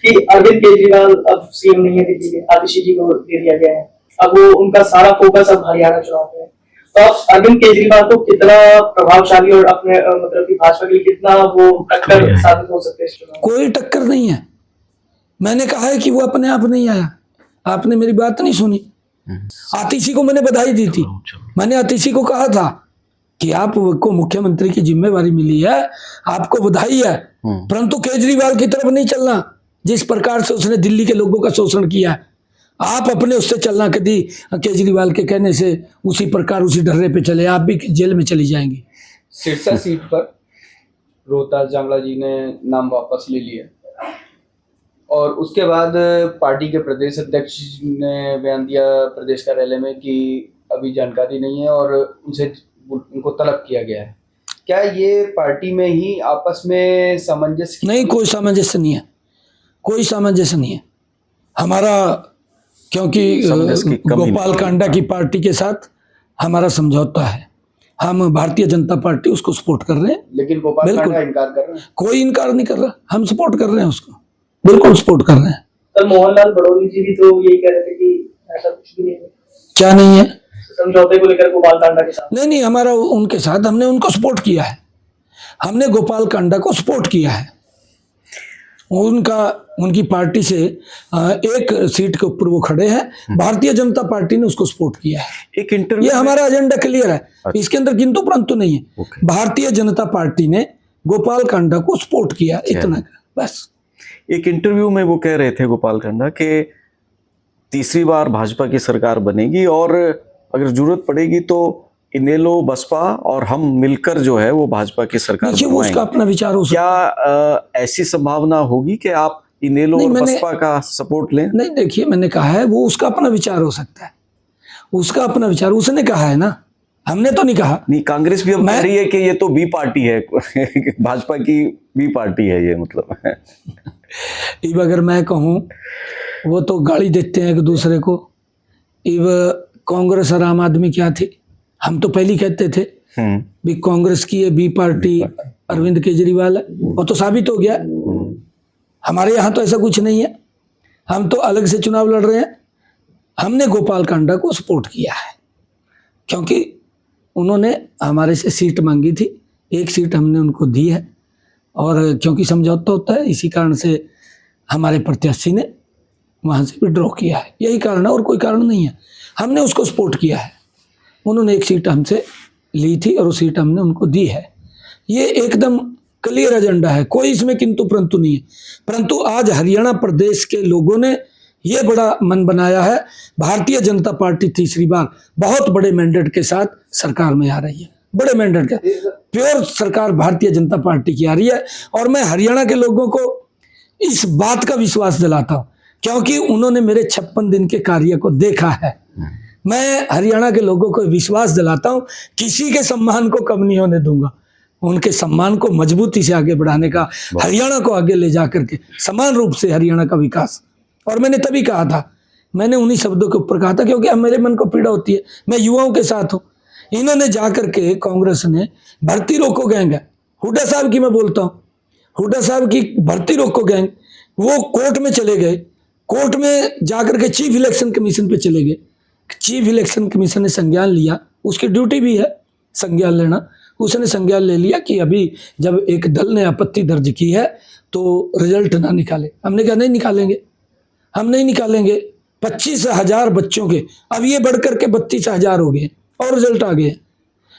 कि अरविंद केजरीवाल अब सीएम नहीं है दिल्ली के, आतिशी जी को दे दिया गया है, अब वो उनका सारा फोकस अब हरियाणा चुनाव पे है, तो अब अरविंद केजरीवाल को कितना प्रभावशाली और अपने मतलब कि भाजपा के लिए कितना वो टक्कर साबित हो सकते हैं इस चुनाव में? कोई टक्कर नहीं है। मैंने कहा है कि वो अपने आप नहीं आया, आपने मेरी बात नहीं सुनी। आतिशी को मैंने बधाई दी थी, मैंने आतिशी को कहा था कि आपको मुख्यमंत्री की जिम्मेवारी मिली है, आपको बधाई है, परंतु केजरीवाल की तरफ नहीं चलना। जिस प्रकार से उसने दिल्ली के लोगों का शोषण किया है, आप अपने उससे चलना, कभी केजरीवाल के कहने से उसी प्रकार उसी डर्रे पे चले, आप भी जेल में चली जाएंगी। सिरसा सीट पर रोहतास जांगड़ा जी ने नाम वापस ले लिया और उसके बाद पार्टी के प्रदेश अध्यक्ष ने बयान दिया प्रदेश कार्यालय में कि अभी जानकारी नहीं है और उनको तलब किया गया है। क्या ये पार्टी में ही आपस में सामंजस्य नहीं, कोई सामंजस्य नहीं है, कोई सामंजस्य नहीं है हमारा, क्योंकि गोपाल कांडा की पार्टी के साथ हमारा समझौता है। हम भारतीय जनता पार्टी उसको सपोर्ट कर रहे हैं, लेकिन गोपाल कांडा इनकार कर रहे हैं। कोई इनकार नहीं कर रहा, हम सपोर्ट कर रहे हैं उसको, बिल्कुल सपोर्ट कर रहे हैं। सर मोहनलाल बड़ौनी जी भी तो यही कह रहे थे कि ऐसा कुछ भी नहीं है, क्या नहीं है? समझौते को लेकर गोपाल कांडा के साथ। नहीं, हमारा उनके साथ, हमने उनको सपोर्ट किया है, हमने गोपाल कांडा को सपोर्ट किया है। उनकी पार्टी से एक सीट के ऊपर वो खड़े हैं, भारतीय जनता पार्टी ने उसको सपोर्ट किया है। एक इंटरव्यू ये हमारा एजेंडा क्लियर है, इसके अंदर किंतु परंतु नहीं है। भारतीय जनता पार्टी ने गोपाल कांडा को सपोर्ट किया, इतना बस। एक इंटरव्यू में वो कह रहे थे गोपाल कांडा कि तीसरी बार भाजपा की सरकार बनेगी और अगर जरूरत पड़ेगी तो इनेलो बसपा और हम मिलकर जो है वो भाजपा की सरकार देखिए, वो उसका अपना विचार हो सकता है। क्या ऐसी संभावना होगी कि आप इनेलो और बसपा का सपोर्ट लें? नहीं, देखिए मैंने कहा है वो उसका अपना विचार हो सकता है, उसका अपना विचार, उसने कहा है ना, हमने तो नहीं कहा। नहीं, कांग्रेस भी अब कह रही है कि ये तो बी पार्टी है भाजपा की बी पार्टी है ये, मतलब इब अगर मैं कहूँ वो तो गाली देते हैं एक दूसरे को। इब कांग्रेस और आम आदमी क्या थी, हम तो पहले कहते थे भी कांग्रेस की ये बी पार्टी अरविंद केजरीवाल है, वो तो साबित हो गया। हमारे यहाँ तो ऐसा कुछ नहीं है, हम तो अलग से चुनाव लड़ रहे हैं। हमने गोपाल कांडा को सपोर्ट किया है क्योंकि उन्होंने हमारे से सीट मांगी थी, एक सीट हमने उनको दी है और क्योंकि समझौता होता है इसी कारण से हमारे प्रत्याशी ने वहाँ से विड्रॉ किया है, यही कारण है और कोई कारण नहीं है। हमने उसको सपोर्ट किया है, उन्होंने एक सीट हमसे ली थी और वो सीट हमने उनको दी है। ये एकदम क्लियर एजेंडा है, कोई इसमें किंतु परंतु नहीं है। परंतु आज हरियाणा प्रदेश के लोगों ने ये बड़ा मन बनाया है, भारतीय जनता पार्टी तीसरी बार बहुत बड़े मैंडेट के साथ सरकार में आ रही है, बड़े मैंडेट के प्योर सरकार भारतीय जनता पार्टी की आ रही है। और मैं हरियाणा के लोगों को इस बात का विश्वास दिलाता हूँ क्योंकि उन्होंने मेरे 56 दिन के कार्य को देखा है। मैं हरियाणा के लोगों को विश्वास दिलाता हूँ, किसी के सम्मान को कम नहीं होने दूंगा, उनके सम्मान को मजबूती से आगे बढ़ाने का, हरियाणा को आगे ले जा करके समान रूप से हरियाणा का विकास। और मैंने तभी कहा था, मैंने उन्हीं शब्दों के ऊपर कहा था क्योंकि अब मेरे मन को पीड़ा होती है, मैं युवाओं के साथ हूँ। इन्होंने जा करके कांग्रेस ने भर्ती रोको गैंग है, हुड्डा साहब की मैं बोलता हूँ, हुड्डा साहब की भर्ती रोको गैंग, वो कोर्ट में चले गए, कोर्ट में जाकर के चीफ इलेक्शन कमीशन पे चले गए। चीफ इलेक्शन कमीशन ने संज्ञान लिया, उसकी ड्यूटी भी है संज्ञान लेना, उसने संज्ञान ले लिया कि अभी जब एक दल ने आपत्ति दर्ज की है तो रिजल्ट ना निकाले। हमने कहा नहीं निकालेंगे, हम नहीं निकालेंगे। 25,000 बच्चों के अब ये बढ़ करके 32,000 हो गए और रिजल्ट आ गए,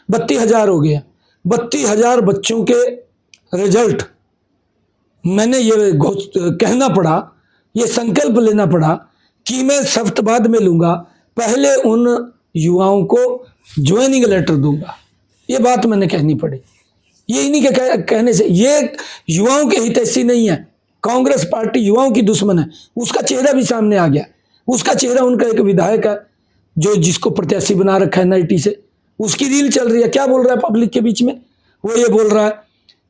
32,000 हो गए। 32,000 बच्चों के रिजल्ट मैंने ये कहना पड़ा, ये संकल्प लेना पड़ा कि मैं सख्त बाद में लूँगा, पहले उन युवाओं को ज्वाइनिंग लेटर दूंगा। ये बात मैंने कहनी पड़ी, ये इन्हीं के कहने से। ये युवाओं के हितैषी नहीं है, कांग्रेस पार्टी युवाओं की दुश्मन है, उसका चेहरा भी सामने आ गया। उसका चेहरा उनका एक विधायक है जो जिसको प्रत्याशी बना रखा है NIT से, उसकी रील चल रही है। क्या बोल रहा है पब्लिक के बीच में? वो ये बोल रहा है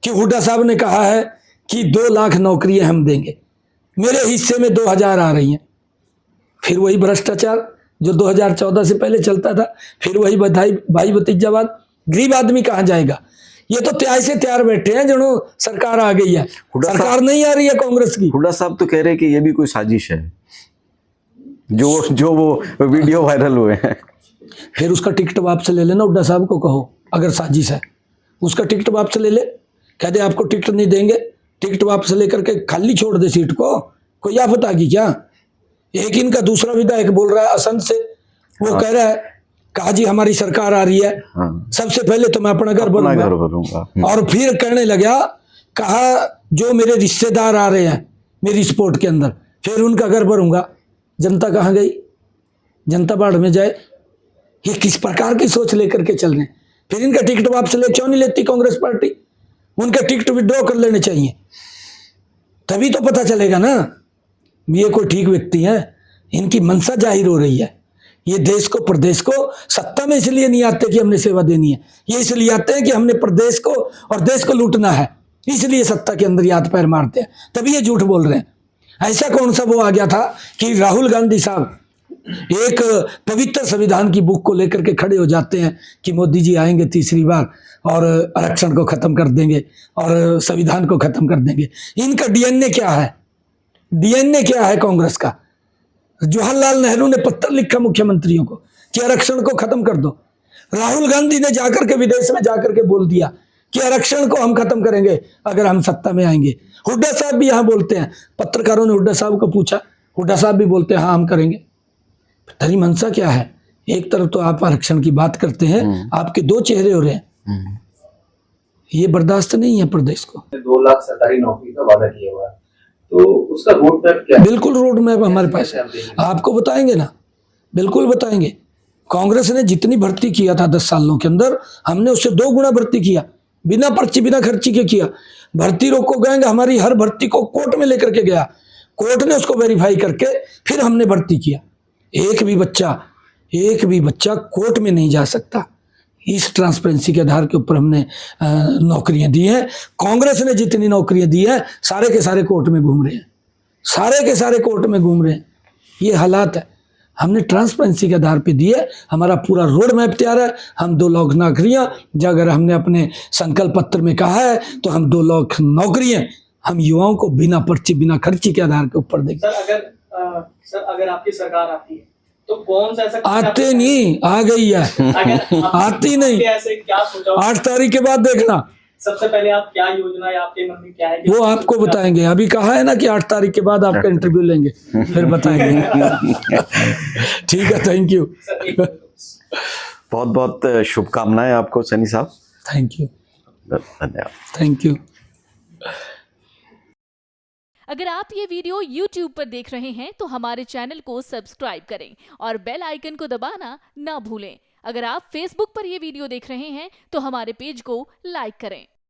कि हुड्डा साहब ने कहा है कि 2 लाख नौकरियां हम देंगे, मेरे हिस्से में 2,000 आ रही हैं। फिर वही भ्रष्टाचार जो 2014 से पहले चलता था, फिर वही भाई भतीजावाद। गरीब आदमी कहाँ जाएगा? ये तो त्याय से तैयार बैठे हैं जो सरकार आ गई है, हुड्डा साहब- सरकार नहीं आ रही है कांग्रेस की। हुड्डा साहब तो कह रहे हैं कि ये भी कोई साजिश है, जो वो वीडियो वायरल हुए हैं। फिर उसका टिकट वापस ले लेना, हुड्डा साहब को कहो अगर साजिश है उसका टिकट वापस ले ले, कह दे आपको टिकट नहीं देंगे, टिकट वापस लेकर के खाली छोड़ दे सीट को, कोई आफत आ गई क्या। एक इनका दूसरा विधायक बोल रहा है असंध से, वो कह रहा है कहा जी हमारी सरकार आ रही है, हाँ, सबसे पहले तो मैं अपना घर अपना घर बनूंगा, बनूंगा। और फिर कहने लगा कहा जो मेरे रिश्तेदार आ रहे हैं मेरी सपोर्ट के अंदर, फिर उनका घर भरूंगा। जनता कहाँ गई, जनता बाढ़ में जाए। ये किस प्रकार की सोच लेकर के चल रहे हैं। फिर इनका टिकट वापस ले क्यों नहीं लेती कांग्रेस पार्टी, उनका टिकट विड्रॉ कर लेने चाहिए, तभी तो पता चलेगा ना ये कोई ठीक व्यक्ति है। इनकी मंशा जाहिर हो रही है। ये देश को प्रदेश को सत्ता में इसलिए नहीं आते कि हमने सेवा देनी है, ये इसलिए आते हैं कि हमने प्रदेश को और देश को लूटना है, इसलिए सत्ता के अंदर हाथ पैर मारते हैं, तभी ये झूठ बोल रहे हैं। ऐसा कौन सा वो आ गया था कि राहुल गांधी साहब एक पवित्र संविधान की बुक को लेकर के खड़े हो जाते हैं कि मोदी जी आएंगे तीसरी बार और आरक्षण को खत्म कर देंगे और संविधान को खत्म कर देंगे। इनका डीएनए क्या है, डीएनए क्या है कांग्रेस का। जवाहरलाल नेहरू ने पत्र लिखा मुख्यमंत्रियों को कि आरक्षण को खत्म कर दो, राहुल गांधी ने जाकर के विदेश में जाकर के बोल दिया कि आरक्षण को हम खत्म करेंगे अगर हम सत्ता में आएंगे। हुड्डा साहब भी यहाँ बोलते हैं, पत्रकारों ने हुड्डा साहब को पूछा, हुड्डा साहब भी बोलते हैं हाँ हम करेंगे। तेरी मंशा क्या है, एक तरफ तो आप आरक्षण की बात करते हैं, आपके दो चेहरे हो रहे हैं, ये बर्दाश्त नहीं है प्रदेश को। 2 लाख सरकारी नौकरी का वादा किया हुआ है, तो उसका रोड मैप क्या है? बिल्कुल रोड मैप हमारे पास है, आपको बताएंगे ना, बिल्कुल बताएंगे। कांग्रेस ने जितनी भर्ती किया था 10 सालों के अंदर, हमने उससे 2 गुना भर्ती किया, बिना पर्ची बिना खर्ची के किया। भर्ती रोको गएंगे, हमारी हर भर्ती को कोर्ट में लेकर के गया, कोर्ट ने उसको वेरीफाई करके फिर हमने भर्ती किया। एक भी बच्चा कोर्ट में नहीं जा सकता। इस ट्रांसपेरेंसी के आधार के ऊपर हमने नौकरियां दी हैं। कांग्रेस ने जितनी नौकरियां दी हैं सारे के सारे कोर्ट में घूम रहे हैं, सारे के सारे कोर्ट में घूम रहे हैं। ये हालात है, हमने ट्रांसपेरेंसी के आधार पे दी है। हमारा पूरा रोड मैप तैयार है। हम 2 लाख नौकरियां, अगर हमने अपने संकल्प पत्र में कहा है तो हम 2 लाख नौकरियां हम युवाओं को बिना पर्ची बिना खर्ची के आधार के ऊपर देंगे। सर अगर आपकी सरकार आती है तो कौन सा ऐसा आते नहीं, आ गई है आती नहीं, ऐसे क्या सोचा 8 तारीख के बाद देखना। सबसे पहले आप क्या योजना है आपके मन में क्या है? वो आपको बताएंगे, अभी कहा है ना कि 8 तारीख के बाद आपका इंटरव्यू लेंगे, फिर बताएंगे। ठीक है, थैंक यू। बहुत बहुत शुभकामनाएं आपको सैनी साहब, थैंक यू, धन्यवाद। Thank you. अगर आप ये वीडियो YouTube पर देख रहे हैं तो हमारे चैनल को सब्सक्राइब करें और बेल आइकन को दबाना ना भूलें। अगर आप Facebook पर ये वीडियो देख रहे हैं तो हमारे पेज को लाइक करें।